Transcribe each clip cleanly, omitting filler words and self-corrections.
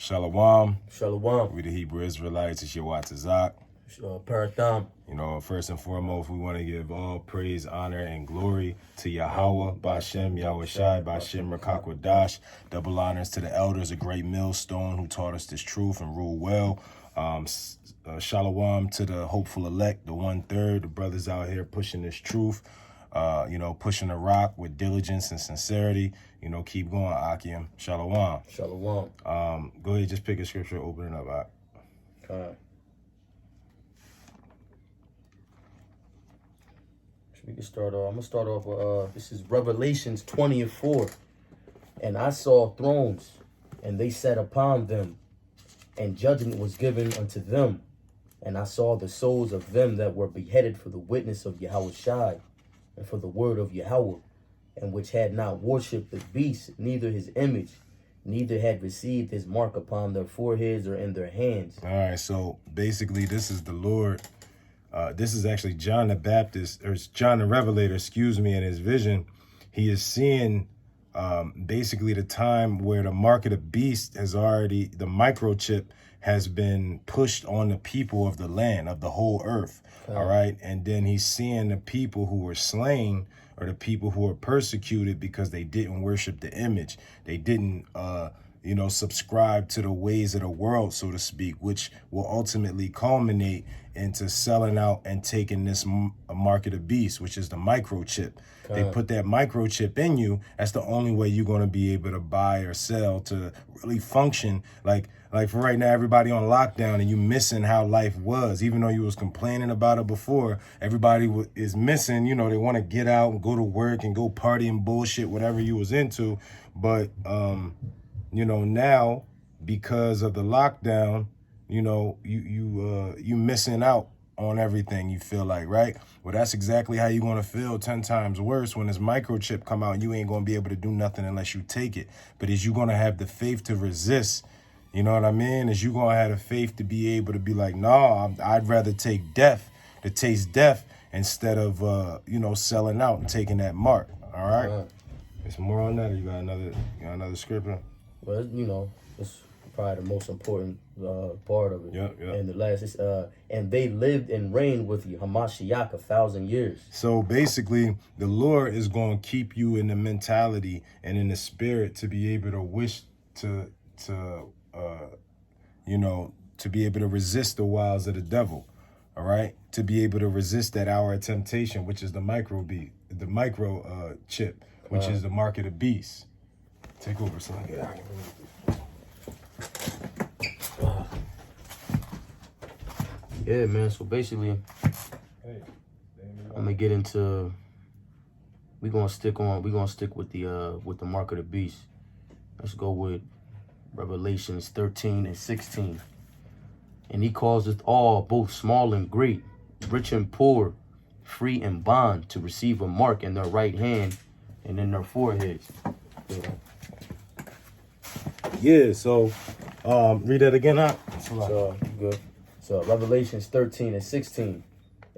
Shalom. Shalom. We the Hebrew Israelites. It's your Watzazak. Paratham. You know, first and foremost, we want to give all praise, honor, and glory to Yahweh, Bashem, Yahweh Shai, Bashem, Rakakwadash. Double honors to the elders, a great millstone who taught us this truth and rule well. Shalom to the hopeful elect, the 1/3, the brothers out here pushing this truth, pushing the rock with diligence and sincerity. You know, keep going, Akim. Shalom. Shalom. Go ahead, just pick a scripture, open it up, Ak. We can start off. I'm gonna start off with this is Revelations 20:4. And I saw thrones, and they sat upon them, and judgment was given unto them. And I saw the souls of them that were beheaded for the witness of Yahweh Shai, and for the word of Yahweh, and which had not worshipped the beast, neither his image, neither had received his mark upon their foreheads or in their hands. All right, so basically this is the Lord. This is actually John the Baptist, or John the Revelator, in his vision. He is seeing basically the time where the mark of the beast has already, the microchip has been pushed on the people of the land, of the whole earth. All right. And then he's seeing the people who were slain, or the people who were persecuted because they didn't worship the image. They didn't, subscribe to the ways of the world, so to speak, which will ultimately culminate into selling out and taking this mark of the beast, which is the microchip. They put that microchip in you. That's the only way you're going to be able to buy or sell to really function. Like for right now, everybody on lockdown, and you missing how life was. Even though you was complaining about it before, everybody is missing. You know, they want to get out and go to work and go party and bullshit, whatever you was into. But, now because of the lockdown, you missing out on everything, you feel like, right? Well, that's exactly how you're going to feel 10 times worse when this microchip come out, and you ain't going to be able to do nothing unless you take it. But is you going to have the faith to resist? You know what I mean? Is you going to have the faith to be able to be like, no, I'd rather take death, to taste death, instead of, selling out and taking that mark. All right? There's more on that, or you got another scripture? Well, it's probably the most important part of it. Yeah. And the last is, and they lived and reigned with you, Hamashiach, 1,000 years. So basically, the Lord is going to keep you in the mentality and in the spirit to be able to wish to be able to resist the wiles of the devil. All right, to be able to resist that hour of temptation, which is the chip, which is the mark of the beast. Take over, son. Yeah, man. So basically, I'm gonna get into. We're gonna stick with the mark of the beast. Let's go with Revelations 13 and 16. And he causeth all, both small and great, rich and poor, free and bond, to receive a mark in their right hand and in their foreheads. Yeah, so read that again, Ak. So good. So Revelations 13 and 16.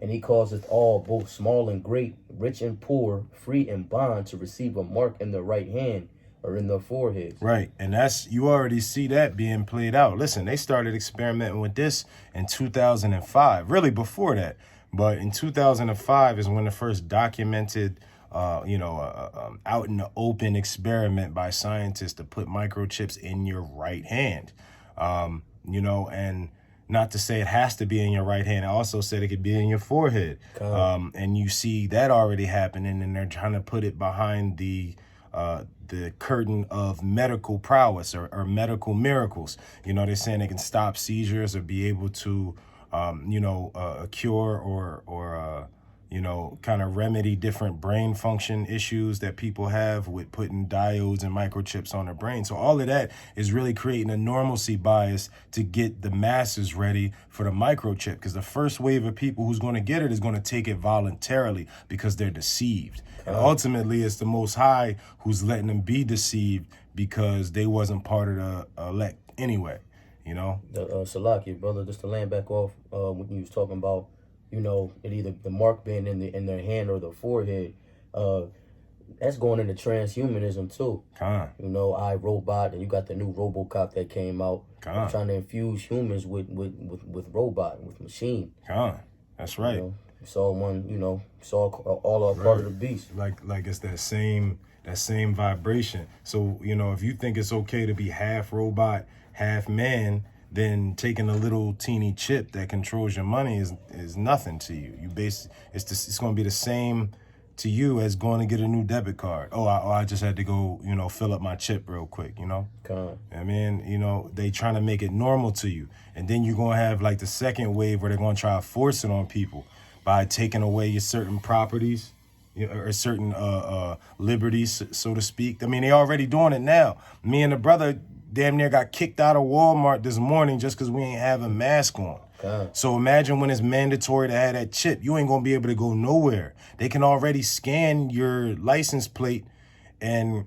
And he causeth all, both small and great, rich and poor, free and bond, to receive a mark in their right hand or in their foreheads. Right, and you already see that being played out. Listen, they started experimenting with this in 2005, really before that. But in 2005 is when the first documented out in the open experiment by scientists to put microchips in your right hand. And not to say it has to be in your right hand. I also said it could be in your forehead. And you see that already happening, and they're trying to put it behind the curtain of medical prowess or medical miracles. They're saying they can stop seizures or be able to, cure or kind of remedy different brain function issues that people have with putting diodes and microchips on their brain. So all of that is really creating a normalcy bias to get the masses ready for the microchip, because the first wave of people who's going to get it is going to take it voluntarily because they're deceived. And ultimately, it's the Most High who's letting them be deceived because they wasn't part of the elect anyway, Salaki, brother, just to land back off when you was talking about, it either the mark being in their hand or the forehead. That's going into transhumanism too. Con. You know, iRobot, and you got the new RoboCop that came out. Con. Trying to infuse humans with robot, with machine. Con. That's right. You know, it's all one. You know, it's all a part of the beast. Like it's that same vibration. So, you know, if you think it's okay to be half robot, half man, then taking a little teeny chip that controls your money is nothing to you. It's going to be the same to you as going to get a new debit card. I just had to go, you know, fill up my chip real quick, you know? I mean, you know, they trying to make it normal to you. And then you're going to have like the second wave where they're going to try to force it on people by taking away your certain properties, you know, or certain liberties, so to speak. I mean, they already doing it now. Me and the brother damn near got kicked out of Walmart this morning just because we ain't have a mask on. So imagine when it's mandatory to have that chip. You ain't going to be able to go nowhere. They can already scan your license plate and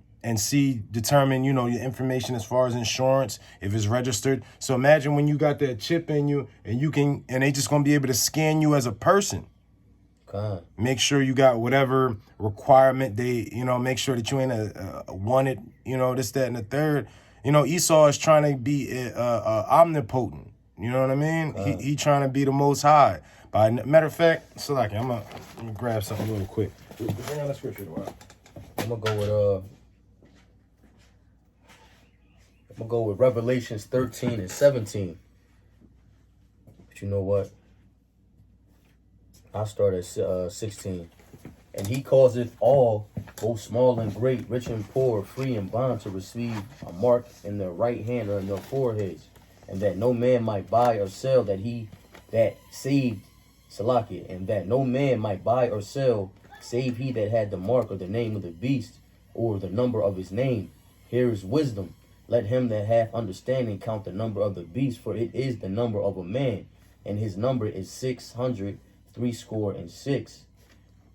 determine, you know, your information as far as insurance, if it's registered. So imagine when you got that chip in you and they just going to be able to scan you as a person. Make sure you got whatever requirement they, you know, make sure that you ain't a wanted, you know, this, that, and the third. You know, Esau is trying to be omnipotent. You know what I mean? He trying to be the most high. Matter of fact, so like I'm gonna grab something real quick. Bring on the scripture to while. I'm gonna go with Revelations 13 and 17. But you know what? I'll start at 16. And he causeth all, both small and great, rich and poor, free and bond, to receive a mark in their right hand or in their foreheads, and that no man might buy or sell that saved Salakia, and that no man might buy or sell save he that had the mark or the name of the beast or the number of his name. Here is wisdom. Let him that hath understanding count the number of the beast, for it is the number of a man, and his number is 666.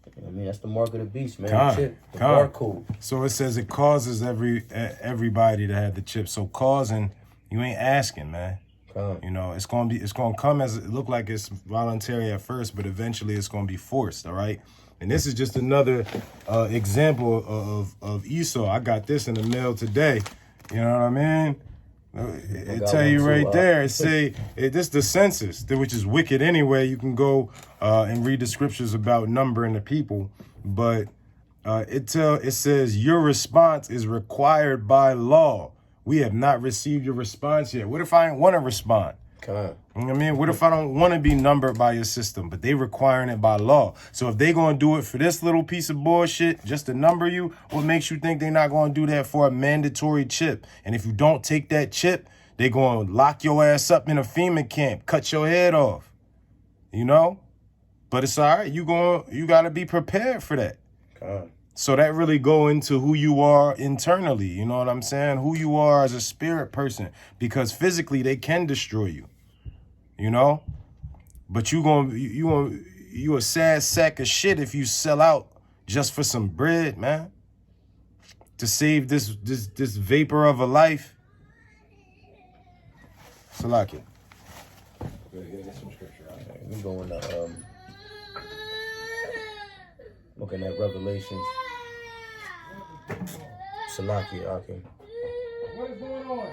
I mean, that's the mark of the beast, man. The barcode. So it says it causes everybody to have the chip. So causing, you ain't asking, man. You know, it's gonna come as it look like it's voluntary at first, but eventually it's gonna be forced. All right. And this is just another example of Esau. I got this in the mail today. You know what I mean? It tell you right there. It say this the census, which is wicked anyway. You can go and read the scriptures about numbering the people, but it says your response is required by law. We have not received your response yet. What if I ain't want to respond? You know what I mean? What if I don't want to be numbered by your system, but they requiring it by law? So if they going to do it for this little piece of bullshit, just to number you, what makes you think they're not going to do that for a mandatory chip? And if you don't take that chip, they going to lock your ass up in a FEMA camp, cut your head off, you know? But it's all right. You got to be prepared for that. So that really go into who you are internally, you know what I'm saying? Who you are as a spirit person, because physically they can destroy you, you know? But you a sad sack of shit if you sell out just for some bread, man. To save this vapor of a life. Salakia. Get some scripture out there. We going to looking at Revelations. Salakia, okay. What is going on?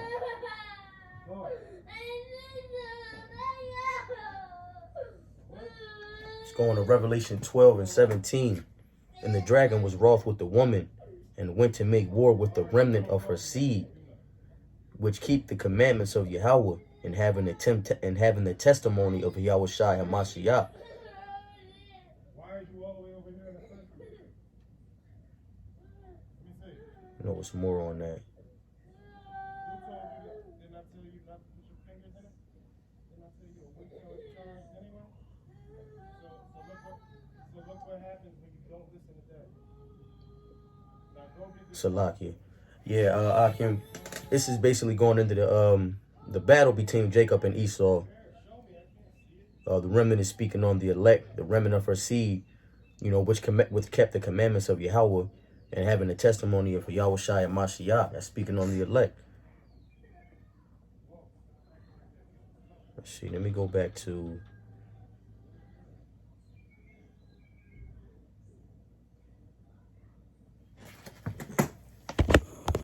It's going to Revelation 12 and 17. And the dragon was wroth with the woman, and went to make war with the remnant of her seed, which keep the commandments of Yahweh, and having the testimony of Yahweh Shai HaMashiach. You know what's more on that? Salakia. Yeah, Akim. This is basically going into the battle between Jacob and Esau. The remnant is speaking on the elect, the remnant of her seed, you know, which kept the commandments of Yahweh, and having the testimony of Yahweh Shai and Mashiach. That's speaking on the elect. Let's see. Let me go back to